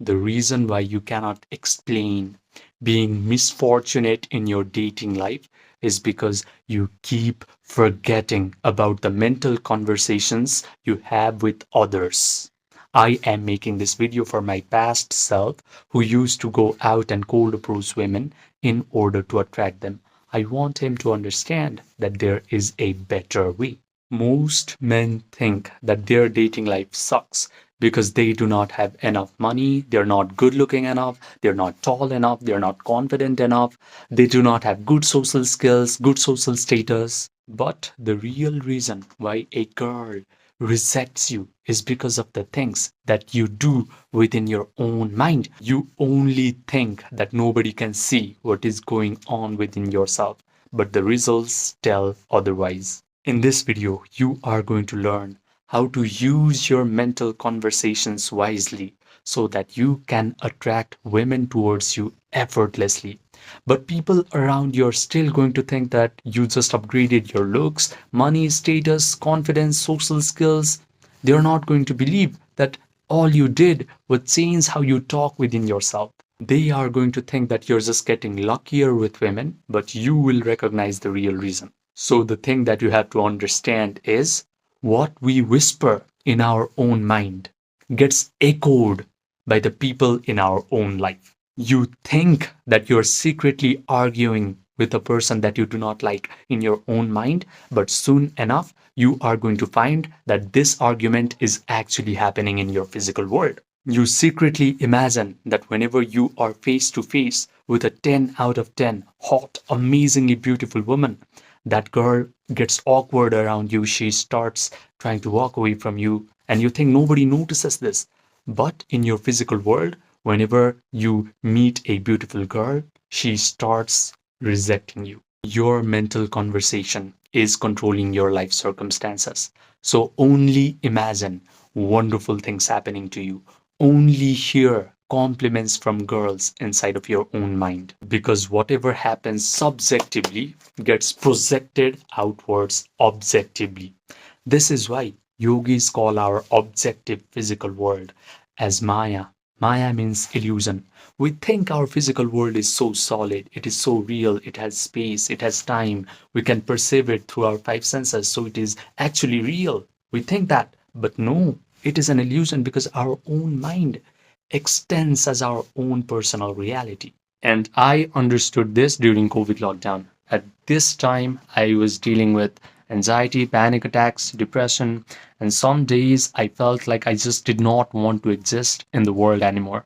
The reason why you cannot explain being misfortunate in your dating life is because you keep forgetting about the mental conversations you have with others. I am making this video for my past self who used to go out and cold approach women in order to attract them. I want him to understand that there is a better way. Most men think that their dating life sucks because they do not have enough money, they're not good looking enough, they're not tall enough, they're not confident enough, they do not have good social skills, good social status. But the real reason why a girl rejects you is because of the things that you do within your own mind. You only think that nobody can see what is going on within yourself, but the results tell otherwise. In this video, you are going to learn how to use your mental conversations wisely so that you can attract women towards you effortlessly. But people around you are still going to think that you just upgraded your looks, money, status, confidence, social skills. They're not going to believe that all you did was change how you talk within yourself. They are going to think that you're just getting luckier with women, but you will recognize the real reason. So the thing that you have to understand is what we whisper in our own mind gets echoed by the people in our own life. You think that you're secretly arguing with a person that you do not like in your own mind, but soon enough, you are going to find that this argument is actually happening in your physical world. You secretly imagine that whenever you are face to face with a 10 out of 10 hot, amazingly beautiful woman, that girl gets awkward around you. She starts trying to walk away from you, and you think nobody notices this. But in your physical world, whenever you meet a beautiful girl, she starts rejecting you. Your mental conversation is controlling your life circumstances. So only imagine wonderful things happening to you. Only hear compliments from girls inside of your own mind, because whatever happens subjectively gets projected outwards objectively. This is why yogis call our objective physical world as Maya. Maya means illusion. We think our physical world is so solid, it is so real, it has space, it has time, we can perceive it through our five senses, so it is actually real. We think that, but no, it is an illusion because our own mind extends as our own personal reality. And I understood this during COVID lockdown. At this time, I was dealing with anxiety, panic attacks, depression, and some days I felt like I just did not want to exist in the world anymore.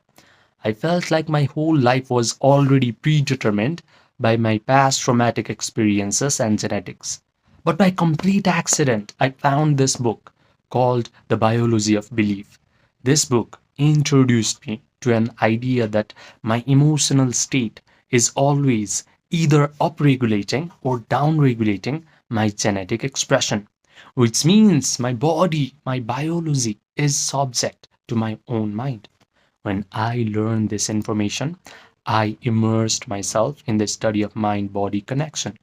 I felt like my whole life was already predetermined by my past traumatic experiences and genetics. But by complete accident, I found this book called The Biology of Belief. This book introduced me to an idea that my emotional state is always either upregulating or downregulating my genetic expression, which means my body, my biology is subject to my own mind. When I learned this information, I immersed myself in the study of mind body connection.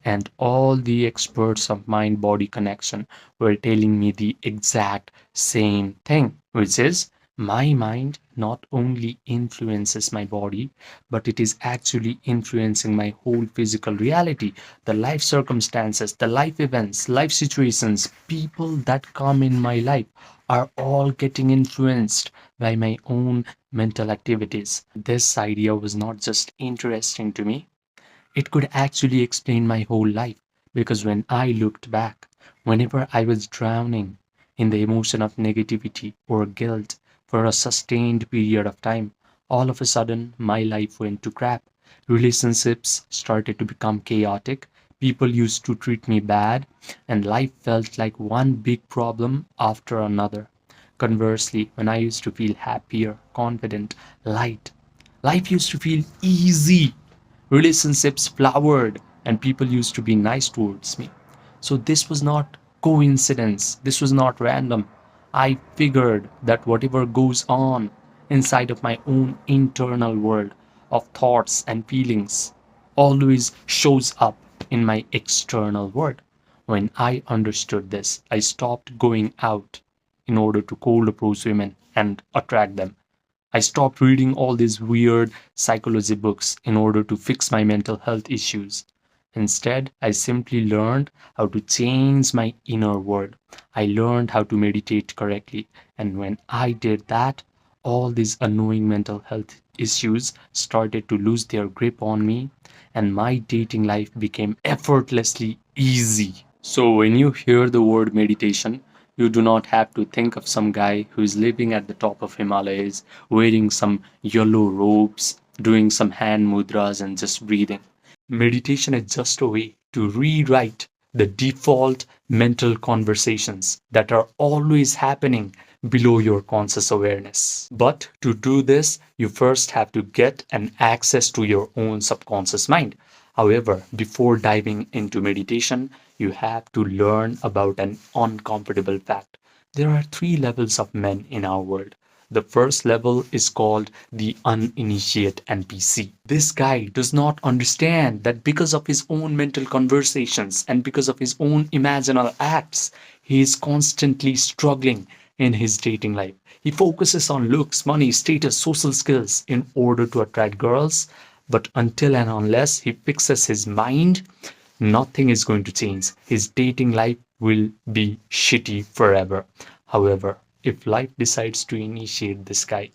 And all the experts of mind body connection were telling me the exact same thing, which is my mind not only influences my body, but it is actually influencing my whole physical reality, the life circumstances, the life events, life situations, people that come in my life are all getting influenced by my own mental activities. This idea was not just interesting to me, it could actually explain my whole life, because when I looked back, whenever I was drowning in the emotion of negativity or guilt for a sustained period of time, all of a sudden my life went to crap. Relationships started to become chaotic. People used to treat me bad, and life felt like one big problem after another. Conversely, when I used to feel happier, confident, light, life used to feel easy. Relationships flowered, and people used to be nice towards me. So this was not coincidence, this was not random. I figured that whatever goes on inside of my own internal world of thoughts and feelings always shows up in my external world. When I understood this, I stopped going out in order to cold approach women and attract them. I stopped reading all these weird psychology books in order to fix my mental health issues. Instead, I simply learned how to change my inner world. I learned how to meditate correctly. And when I did that, all these annoying mental health issues started to lose their grip on me, and my dating life became effortlessly easy. So, when you hear the word meditation, you do not have to think of some guy who is living at the top of Himalayas, wearing some yellow robes, doing some hand mudras, and just breathing. Meditation is just a way to rewrite the default mental conversations that are always happening below your conscious awareness. But to do this, you first have to get an access to your own subconscious mind. However, before diving into meditation, you have to learn about an uncomfortable fact. There are three levels of men in our world. The first level is called the uninitiated NPC. This guy does not understand that because of his own mental conversations and because of his own imaginal acts, he is constantly struggling in his dating life. He focuses on looks, money, status, social skills in order to attract girls, but until and unless he fixes his mind, nothing is going to change. His dating life will be shitty forever. However, if life decides to initiate this guy,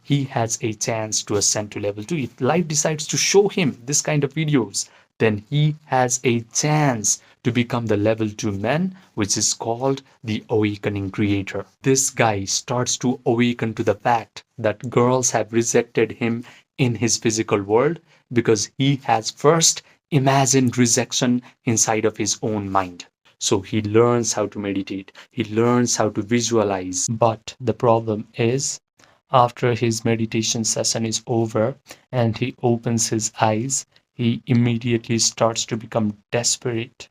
he has a chance to ascend to level 2. If life decides to show him this kind of videos, then he has a chance to become the level 2 man, which is called the Awakening Creator. This guy starts to awaken to the fact that girls have rejected him in his physical world because he has first imagined rejection inside of his own mind. So he learns how to meditate, he learns how to visualize. But the problem is, after his meditation session is over and he opens his eyes, he immediately starts to become desperate.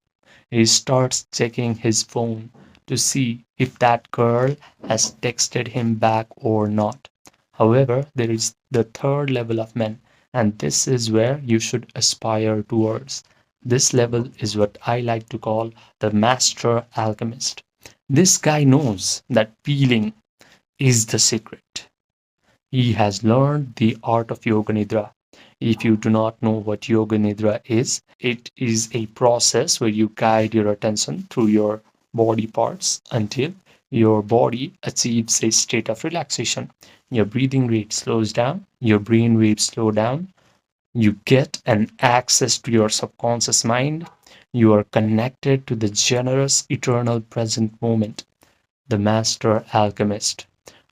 He starts checking his phone to see if that girl has texted him back or not. However, there is the third level of men, and this is where you should aspire towards. This level is what I like to call the Master Alchemist. This guy knows that feeling is the secret. He has learned the art of Yoga Nidra. If you do not know what Yoga Nidra is, it is a process where you guide your attention through your body parts until your body achieves a state of relaxation. Your breathing rate slows down, your brain waves slow down, you get an access to your subconscious mind, you are connected to the generous, eternal present moment. The Master Alchemist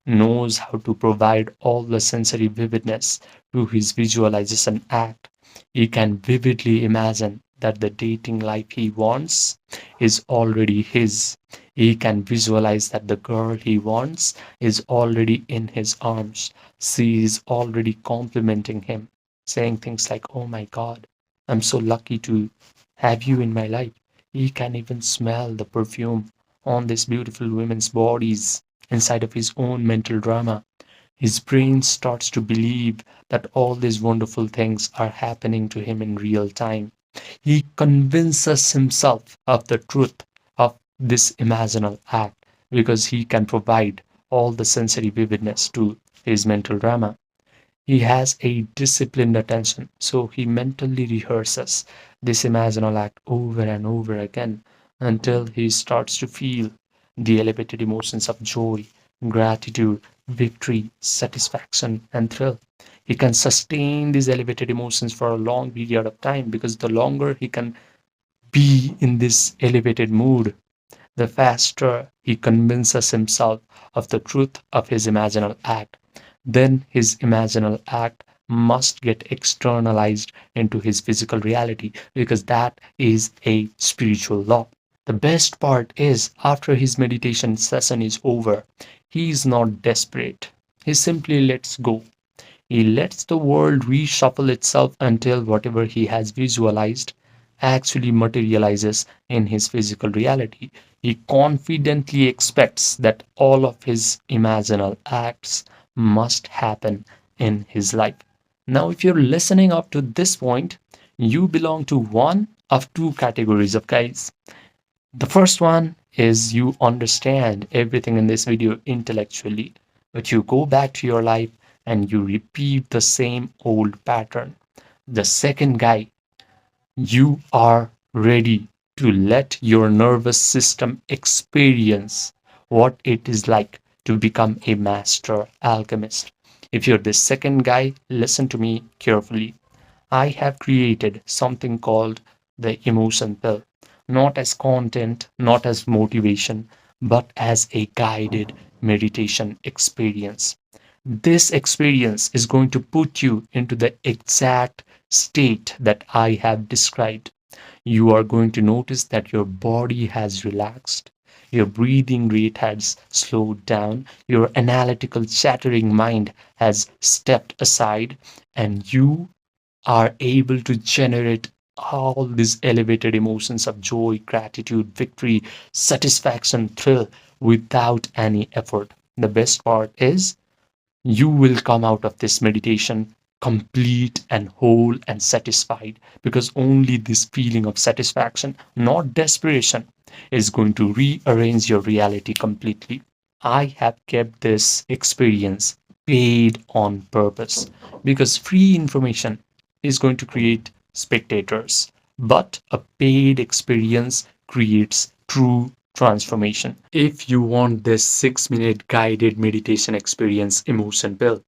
knows how to provide all the sensory vividness to his visualization act. He can vividly imagine that the dating life he wants is already his. He can visualize that the girl he wants is already in his arms. She is already complimenting him, saying things like, "Oh my God, I'm so lucky to have you in my life." He can even smell the perfume on these beautiful women's bodies inside of his own mental drama. His brain starts to believe that all these wonderful things are happening to him in real time. He convinces himself of the truth of this imaginal act because he can provide all the sensory vividness to his mental drama. He has a disciplined attention, so he mentally rehearses this imaginal act over and over again until he starts to feel the elevated emotions of joy, gratitude, victory, satisfaction, and thrill. He can sustain these elevated emotions for a long period of time because the longer he can be in this elevated mood, the faster he convinces himself of the truth of his imaginal act. Then his imaginal act must get externalized into his physical reality because that is a spiritual law. The best part is, after his meditation session is over, he is not desperate. He simply lets go. He lets the world reshuffle itself until whatever he has visualized actually materializes in his physical reality. He confidently expects that all of his imaginal acts must happen in his life. Now, if you're listening up to this point, you belong to one of two categories of guys. The first one is you understand everything in this video intellectually, but you go back to your life and you repeat the same old pattern. The second guy, you are ready to let your nervous system experience what it is like to become a master alchemist. If you're the second guy, listen to me carefully. I have created something called the emotion pill, not as content, not as motivation, but as a guided meditation experience. This experience is going to put you into the exact state that I have described. You are going to notice that your body has relaxed, your breathing rate has slowed down, your analytical, chattering mind has stepped aside, and you are able to generate all these elevated emotions of joy, gratitude, victory, satisfaction, thrill without any effort. The best part is you will come out of this meditation complete and whole and satisfied, because only this feeling of satisfaction, not desperation, is going to rearrange your reality completely. I have kept this experience paid on purpose, because free information is going to create spectators, but a paid experience creates true transformation. If you want this 6-minute guided meditation experience emotion pill,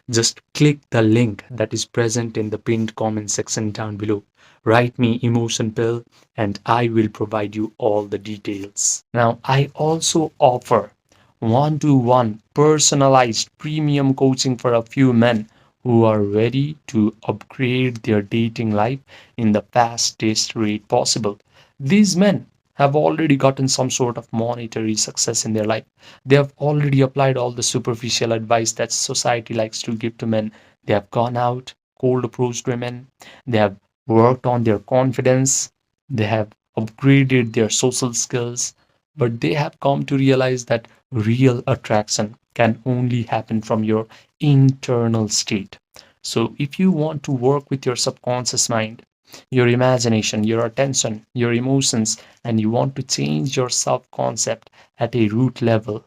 just click the link that is present in the pinned comment section down below. Write me emotion pill and I will provide you all the details. Now, I also offer one-to-one personalized premium coaching for a few men who are ready to upgrade their dating life in the fastest rate possible. These men have already gotten some sort of monetary success in their life. They have already applied all the superficial advice that society likes to give to men. They have gone out, cold approached women. They have worked on their confidence. They have upgraded their social skills. But they have come to realize that real attraction can only happen from your internal state. So, if you want to work with your subconscious mind, your imagination, your attention, your emotions, and you want to change your self concept at a root level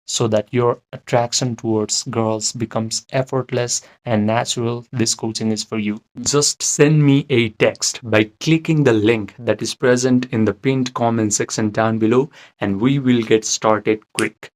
so that your attraction towards girls becomes effortless and natural, this coaching is for you. Just send me a text by clicking the link that is present in the pinned comment section down below, and we will get started quick.